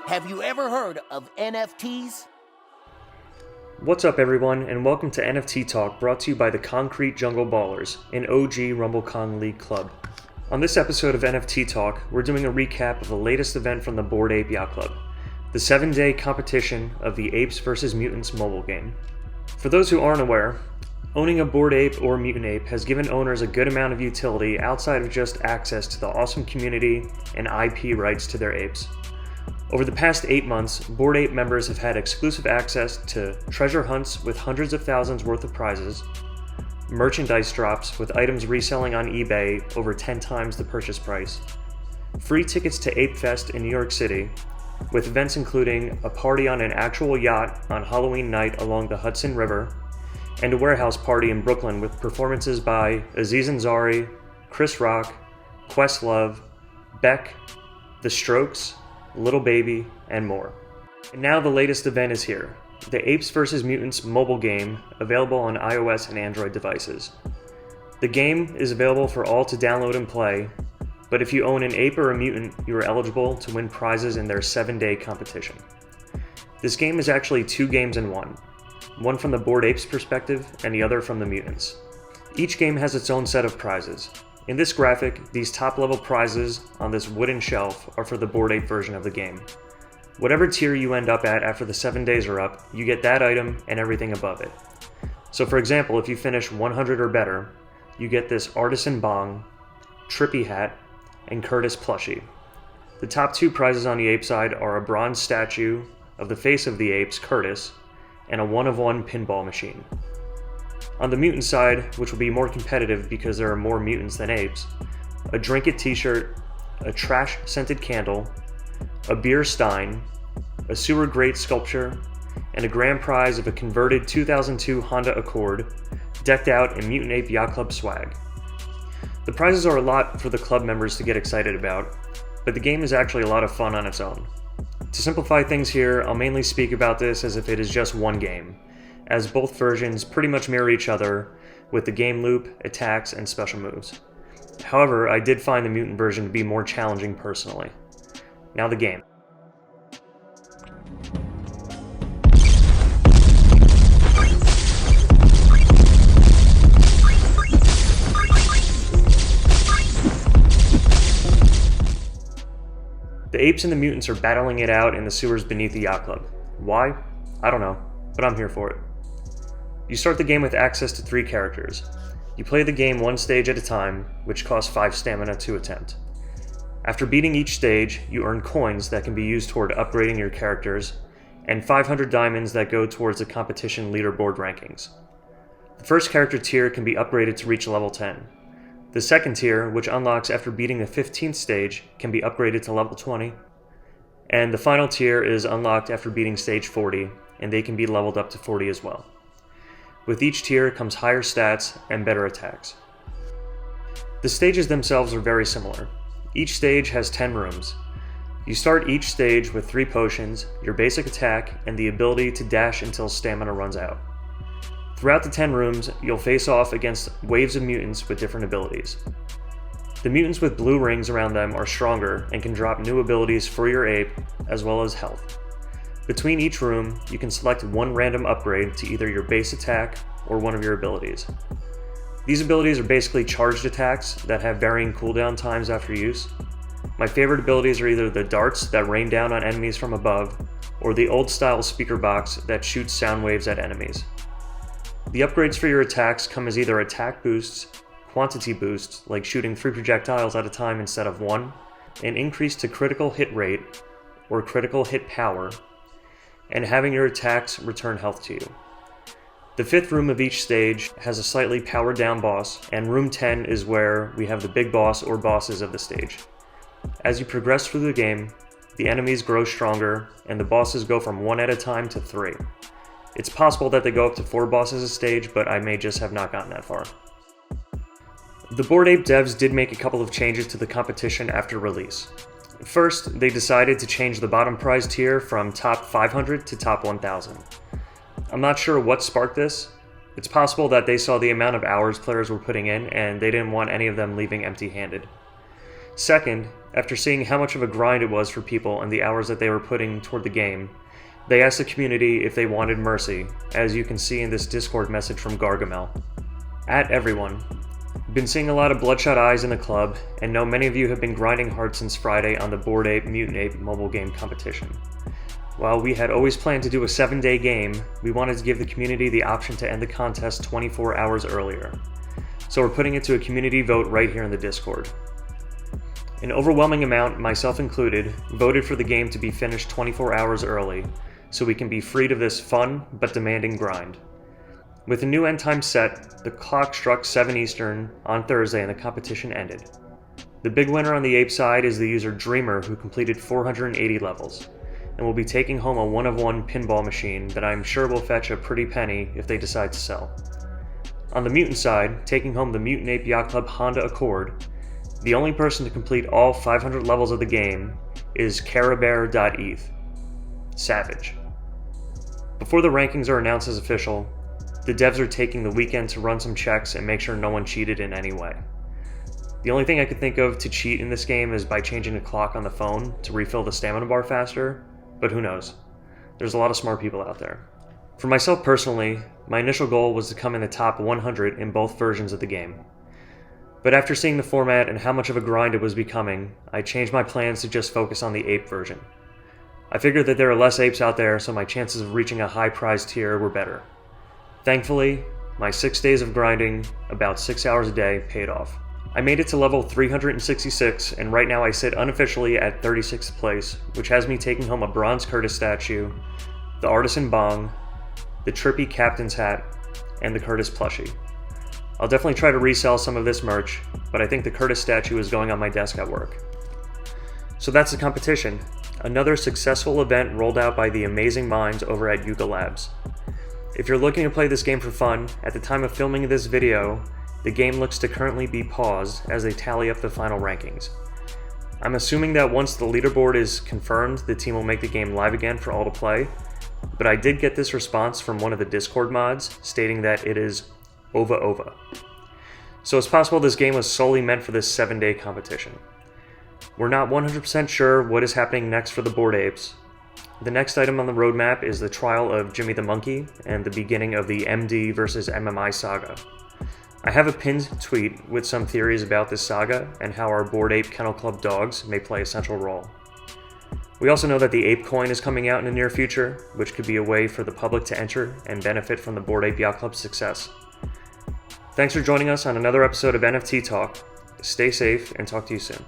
Have you ever heard of NFTs? What's up everyone, and welcome to NFT Talk, brought to you by the Concrete Jungle Ballers, an OG RumbleCon League club. On this episode of NFT Talk, we're doing a recap of the latest event from the Bored Ape Yacht Club, the 7-day competition of the Apes vs. Mutants mobile game. For those who aren't aware, owning a Bored Ape or Mutant Ape has given owners a good amount of utility outside of just access to the awesome community and IP rights to their apes. Over the past 8 months, Bored Ape members have had exclusive access to treasure hunts with hundreds of thousands worth of prizes, merchandise drops with items reselling on eBay over 10 times the purchase price, free tickets to Ape Fest in New York City, with events including a party on an actual yacht on Halloween night along the Hudson River, and a warehouse party in Brooklyn with performances by Aziz Ansari, Chris Rock, Questlove, Beck, The Strokes, Little Baby, and more. And now the latest event is here, the Apes vs. Mutants mobile game, available on iOS and Android devices. The game is available for all to download and play, but if you own an ape or a mutant, you are eligible to win prizes in their 7-day competition. This game is actually 2 games in one from the Bored Apes perspective and the other from the mutants. Each game has its own set of prizes. In this graphic, these top-level prizes on this wooden shelf are for the Bored Ape version of the game. Whatever tier you end up at after the 7 days are up, you get that item and everything above it. So for example, if you finish 100 or better, you get this Artisan Bong, Trippy Hat, and Curtis plushie. The top 2 prizes on the ape side are a bronze statue of the face of the apes, Curtis, and a 1-of-1 pinball machine. On the mutant side, which will be more competitive because there are more mutants than apes, a Drink It t-shirt, a trash-scented candle, a beer stein, a sewer grate sculpture, and a grand prize of a converted 2002 Honda Accord, decked out in Mutant Ape Yacht Club swag. The prizes are a lot for the club members to get excited about, but the game is actually a lot of fun on its own. To simplify things here, I'll mainly speak about this as if it is just one game, as both versions pretty much mirror each other with the game loop, attacks, and special moves. However, I did find the mutant version to be more challenging personally. Now the game. The apes and the mutants are battling it out in the sewers beneath the yacht club. Why? I don't know, but I'm here for it. You start the game with access to 3 characters. You play the game 1 stage at a time, which costs 5 stamina to attempt. After beating each stage, you earn coins that can be used toward upgrading your characters, and 500 diamonds that go towards the competition leaderboard rankings. The first character tier can be upgraded to reach level 10. The second tier, which unlocks after beating the 15th stage, can be upgraded to level 20. And the final tier is unlocked after beating stage 40, and they can be leveled up to 40 as well. With each tier comes higher stats and better attacks. The stages themselves are very similar. Each stage has 10 rooms. You start each stage with 3 potions, your basic attack, and the ability to dash until stamina runs out. Throughout the 10 rooms, you'll face off against waves of mutants with different abilities. The mutants with blue rings around them are stronger and can drop new abilities for your ape, as well as health. Between each room, you can select one random upgrade to either your base attack or one of your abilities. These abilities are basically charged attacks that have varying cooldown times after use. My favorite abilities are either the darts that rain down on enemies from above, or the old-style speaker box that shoots sound waves at enemies. The upgrades for your attacks come as either attack boosts, quantity boosts, like shooting 3 projectiles at a time instead of 1, an increase to critical hit rate, or critical hit power, and having your attacks return health to you. The 5th room of each stage has a slightly powered down boss, and room 10 is where we have the big boss or bosses of the stage. As you progress through the game, the enemies grow stronger, and the bosses go from 1 at a time to 3. It's possible that they go up to 4 bosses a stage, but I may just have not gotten that far. The Bored Ape devs did make a couple of changes to the competition after release. First, they decided to change the bottom prize tier from top 500 to top 1000. I'm not sure what sparked this. It's possible that they saw the amount of hours players were putting in and they didn't want any of them leaving empty-handed. Second, after seeing how much of a grind it was for people and the hours that they were putting toward the game, they asked the community if they wanted mercy, as you can see in this Discord message from Gargamel. At everyone. Been seeing a lot of bloodshot eyes in the club, and know many of you have been grinding hard since Friday on the Bored Ape Mutant Ape mobile game competition. While we had always planned to do a 7-day game, we wanted to give the community the option to end the contest 24 hours earlier. So we're putting it to a community vote right here in the Discord. An overwhelming amount, myself included, voted for the game to be finished 24 hours early, so we can be freed of this fun but demanding grind. With the new end time set, the clock struck 7 Eastern on Thursday and the competition ended. The big winner on the Ape side is the user Dreamer, who completed 480 levels, and will be taking home a 1-of-1 pinball machine that I'm sure will fetch a pretty penny if they decide to sell. On the Mutant side, taking home the Mutant Ape Yacht Club Honda Accord, the only person to complete all 500 levels of the game is carabear.eth. Savage. Before the rankings are announced as official, the devs are taking the weekend to run some checks and make sure no one cheated in any way. The only thing I could think of to cheat in this game is by changing the clock on the phone to refill the stamina bar faster, but who knows? There's a lot of smart people out there. For myself personally, my initial goal was to come in the top 100 in both versions of the game. But after seeing the format and how much of a grind it was becoming, I changed my plans to just focus on the ape version. I figured that there are less apes out there, so my chances of reaching a high prize tier were better. Thankfully, my 6 days of grinding, about 6 hours a day, paid off. I made it to level 366, and right now I sit unofficially at 36th place, which has me taking home a bronze Curtis statue, the artisan bong, the trippy captain's hat, and the Curtis plushie. I'll definitely try to resell some of this merch, but I think the Curtis statue is going on my desk at work. So that's the competition. Another successful event rolled out by the amazing minds over at Yuga Labs. If you're looking to play this game for fun, at the time of filming this video, the game looks to currently be paused as they tally up the final rankings. I'm assuming that once the leaderboard is confirmed, the team will make the game live again for all to play, but I did get this response from one of the Discord mods stating that it is ova. So it's possible this game was solely meant for this 7-day competition. We're not 100% sure what is happening next for the Bored Apes. The next item on the roadmap is the trial of Jimmy the Monkey and the beginning of the MD versus MMI saga. I have a pinned tweet with some theories about this saga and how our Bored Ape Kennel Club dogs may play a central role. We also know that the Ape Coin is coming out in the near future, which could be a way for the public to enter and benefit from the Bored Ape Yacht Club's success. Thanks for joining us on another episode of NFT Talk. Stay safe and talk to you soon.